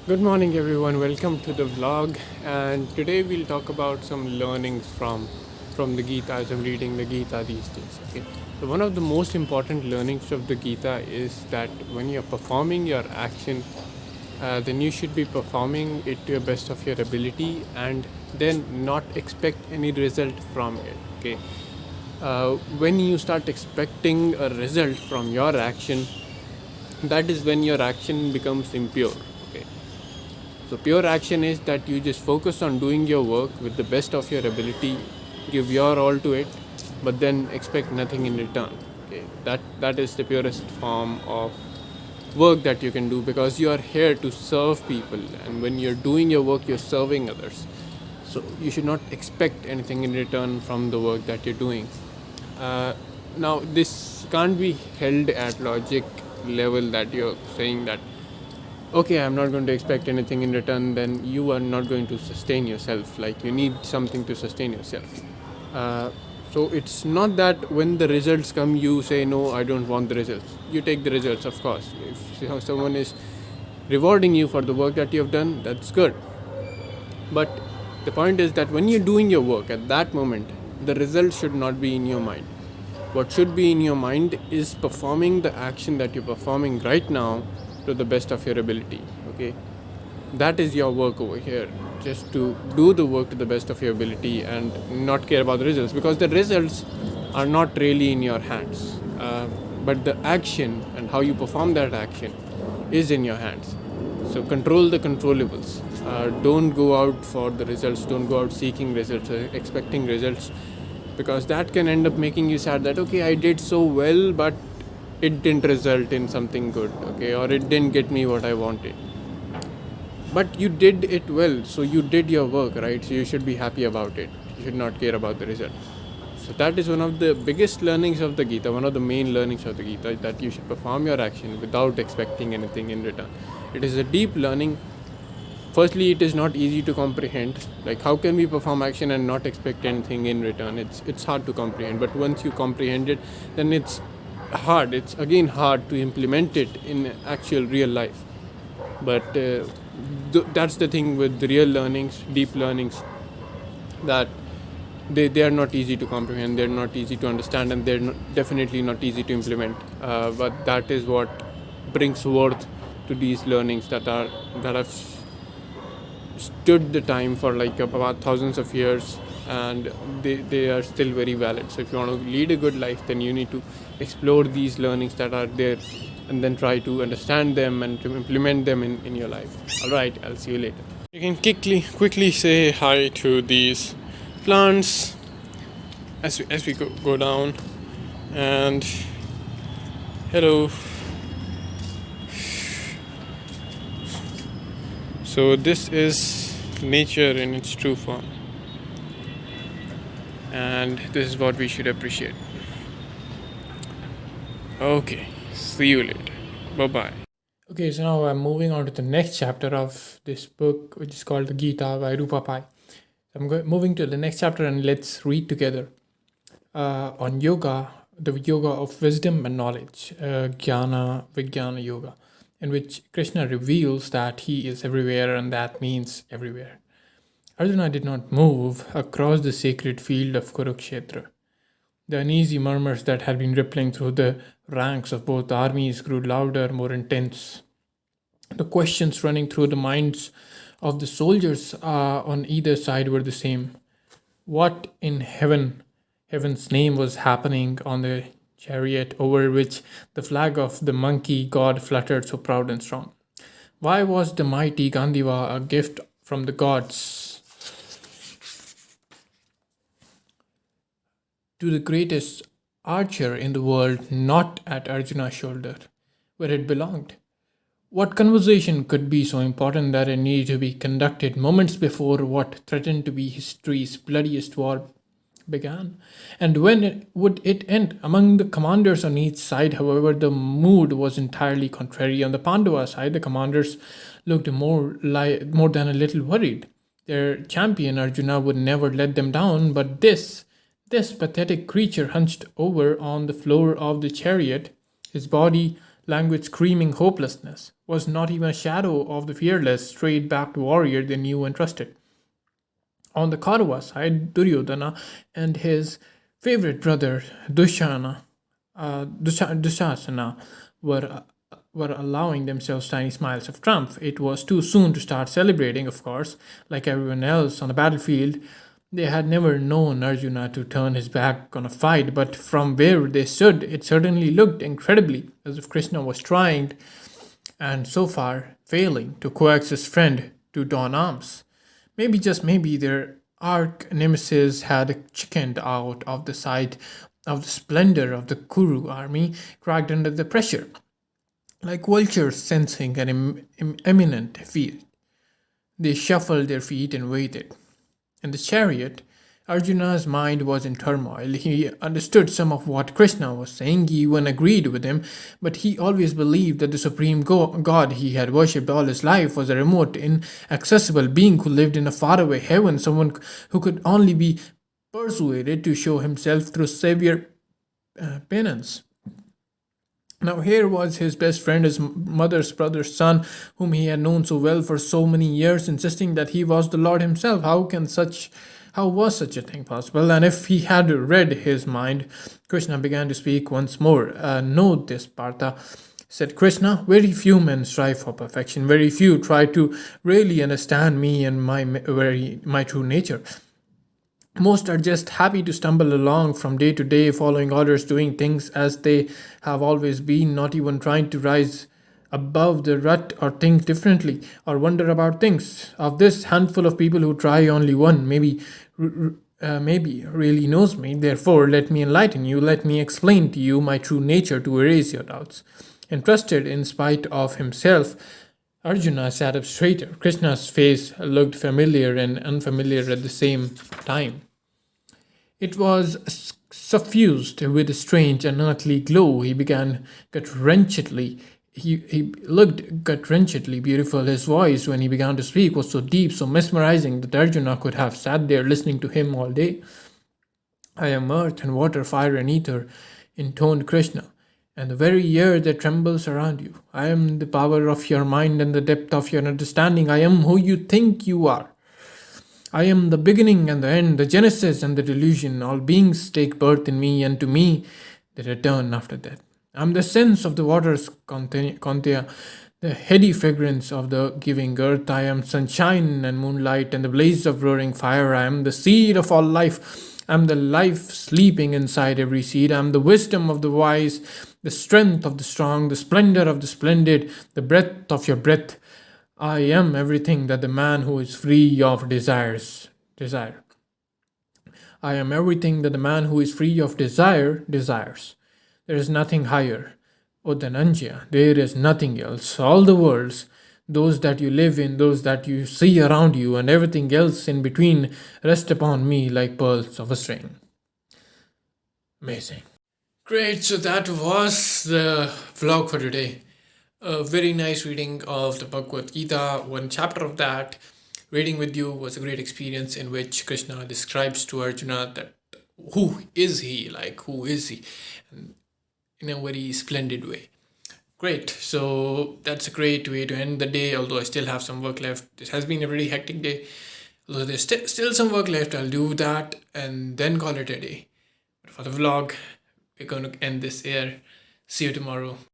Good morning, everyone. Welcome to the vlog. And today we'll talk about some learnings from the Gita as I'm reading the Gita these days. Okay. So one of the most important learnings of the Gita is that when you're performing your action, then you should be performing it to the best of your ability, and then not expect any result from it. Okay. When you start expecting a result from your action, that is when your action becomes impure. Okay. So pure action is that you just focus on doing your work with the best of your ability, give your all to it, but then expect nothing in return. Okay, that is the purest form of work that you can do, because you are here to serve people, and when you're doing your work, you're serving others. So you should not expect anything in return from the work that you're doing. Uh, Now this can't be held at logic level, that you're saying that okay, I'm not going to expect anything in return, then you are not going to sustain yourself. Like, you need something to sustain yourself. So it's not that when the results come, you say, no, I don't want the results. You take the results, of course. If someone is rewarding you for the work that you have done, that's good. But the point is that when you're doing your work at that moment, the result should not be in your mind. What should be in your mind is performing the action that you're performing right now to the best of your ability. Okay, that is your work over here. Just to do the work to the best of your ability and not care about the results, because the results are not really in your hands. But the action and how you perform that action is in your hands. So control the controllables. Don't go out for the results. Don't go out seeking results or expecting results, because that can end up making you sad that okay, I did so well, but it didn't result in something good. Okay, or it didn't get me what I wanted. But you did it well, so you did your work, right? So you should be happy about it. You should not care about the result. So that is one of the biggest learnings of the Gita, one of the main learnings of the Gita, that you should perform your action without expecting anything in return. It is a deep learning. Firstly, it is not easy to comprehend. Like, how can we perform action and not expect anything in return? It's hard to comprehend. But once you comprehend it, then it's hard. It's again hard to implement it in actual real life. But that's the thing with the real learnings, deep learnings, that they are not easy to comprehend, they're not easy to understand, and they're definitely not easy to implement. But that is what brings worth to these learnings that have stood the time for like about thousands of years, and they are still very valid. So if you want to lead a good life, then you need to explore these learnings that are there, and then try to understand them and to implement them in your life. All right, I'll see you later. You can quickly say hi to these plants as we go down, and hello. So this is nature in its true form, and this is what we should appreciate. Okay, see you later. Bye bye. Okay, so now I'm moving on to the next chapter of this book, which is called the Gita by Rupa Pai. I'm moving to the next chapter, and let's read together on yoga, the yoga of wisdom and knowledge, Jnana Vijnana Yoga, in which Krishna reveals that he is everywhere, and that means everywhere. Arjuna did not move across the sacred field of Kurukshetra. The uneasy murmurs that had been rippling through the ranks of both armies grew louder, more intense. The questions running through the minds of the soldiers on either side were the same. What in heaven's name was happening on the chariot over which the flag of the monkey god fluttered so proud and strong? Why was the mighty Gandiva a gift from the gods to the greatest archer in the world, not at Arjuna's shoulder, where it belonged? What conversation could be so important that it needed to be conducted moments before what threatened to be history's bloodiest war began? And when would it end? Among the commanders on each side, however, the mood was entirely contrary. On the Pandava side, the commanders looked more than a little worried. Their champion Arjuna would never let them down, but this pathetic creature hunched over on the floor of the chariot, his body language screaming hopelessness, was not even a shadow of the fearless, straight backed warrior they knew and trusted. On the Kaurava side, Duryodhana and his favorite brother Dushasana were were allowing themselves tiny smiles of triumph. It was too soon to start celebrating, of course. Like everyone else on the battlefield, they had never known Arjuna to turn his back on a fight, but from where they stood, it certainly looked incredibly as if Krishna was trying and so far failing to coax his friend to don arms. Maybe, just maybe, their arch nemesis had chickened out of the sight of the splendor of the Kuru army cracked under the pressure. Like vultures sensing an imminent defeat, they shuffled their feet and waited. In the chariot, Arjuna's mind was in turmoil. He understood some of what Krishna was saying, he even agreed with him, but he always believed that the supreme God he had worshipped all his life was a remote, inaccessible being who lived in a faraway heaven, someone who could only be persuaded to show himself through severe penance. Now, here was his best friend, his mother's brother's son, whom he had known so well for so many years, insisting that he was the Lord himself. How was such a thing possible? And if he had read his mind, Krishna began to speak once more. Note this, Partha, said Krishna. Very few men strive for perfection. Very few try to really understand me and my true nature. Most are just happy to stumble along from day to day, following orders, doing things as they have always been, not even trying to rise above the rut or think differently or wonder about things. Of this handful of people who try, only one maybe really knows me. Therefore, let me enlighten you, let me explain to you my true nature to erase your doubts. Interested in spite of himself, Arjuna sat up straighter. Krishna's face looked familiar and unfamiliar at the same time. It was suffused with a strange, unearthly glow. He began gut-wrenchedly. He looked gut-wrenchedly beautiful. His voice, when he began to speak, was so deep, so mesmerizing that Arjuna could have sat there listening to him all day. I am earth and water, fire and ether, intoned Krishna, and the very air that trembles around you. I am the power of your mind and the depth of your understanding. I am who you think you are. I am the beginning and the end, the genesis and the delusion. All beings take birth in me, and to me they return after death. I am the sense of the waters, Kontia, the heady fragrance of the giving earth. I am sunshine and moonlight and the blaze of roaring fire. I am the seed of all life. I am the life sleeping inside every seed. I am the wisdom of the wise, the strength of the strong, the splendor of the splendid, the breath of your breath. I am everything that the man who is free of desire. I am everything that the man who is free of desire desires. There is nothing higher. O Dhananjaya, there is nothing else. All the worlds, those that you live in, those that you see around you, and everything else in between rest upon me like pearls of a string. Amazing. Great, so that was the vlog for today. A very nice reading of the Bhagavad Gita. One chapter of that reading with you was a great experience in which Krishna describes to Arjuna that who is he, and in a very splendid way. Great, so that's a great way to end the day, although I still have some work left. This has been a really hectic day. Although there's still some work left, I'll do that and then call it a day. But for the vlog, we're going to end this here. See you tomorrow.